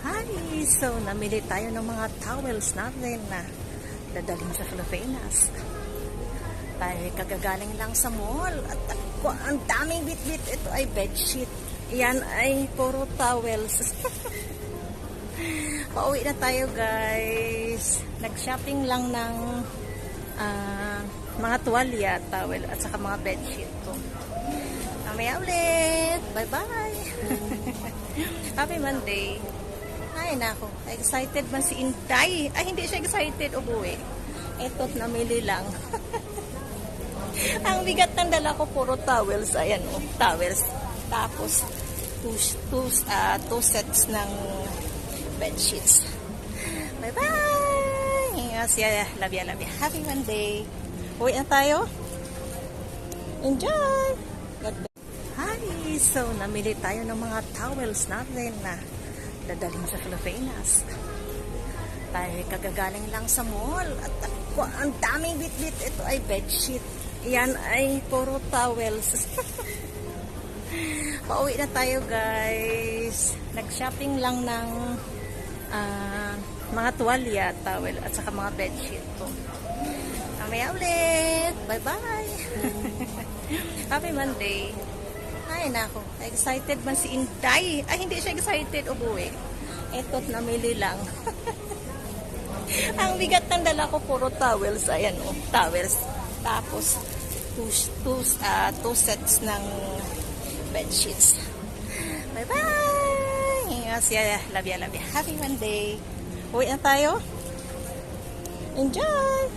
Hi! So, namili tayo ng mga towels natin na dadalhin sa Pilipinas. Tayo kagagaling lang sa mall at ang daming bit-bit. Ito ay bedsheet. Yan ay puro towels. Pauwi na tayo, guys. Nag-shopping lang ng mga tuwalya, towel at saka mga bedsheet ko. Mamaya ulit. Bye-bye! Happy Monday! Ay, nako. Excited man si Inday. Ay, hindi siya excited umuwi. Ito't namili lang. Ang bigat ng dala ko, puro towels. Ayan, oh, towels. Tapos, two sets ng bedsheets. Bye-bye! Siya, labya. Happy Monday. Uwi na tayo. Enjoy! Hi! So, namili tayo ng mga towels natin na dadalhin sa Pilipinas. Tayo kagagaling lang sa mall at ang daming bit-bit. Ito ay bedsheet. Yan ay puro towels. Pauwi na tayo, guys. Nag-shopping lang ng mga tuwalya, towel at saka mga bedsheet ko. Mamaya ulit. Bye-bye! Happy Monday! Ay, nako. Excited man si Inday. Ay, hindi siya excited umuwi. Ito't namili lang. Ang bigat ng dala ko, puro towels. Ayan, oh, towels. Tapos, two sets ng bedsheets. Bye-bye! Siya, labya. Happy Monday! Uwi na tayo. Enjoy!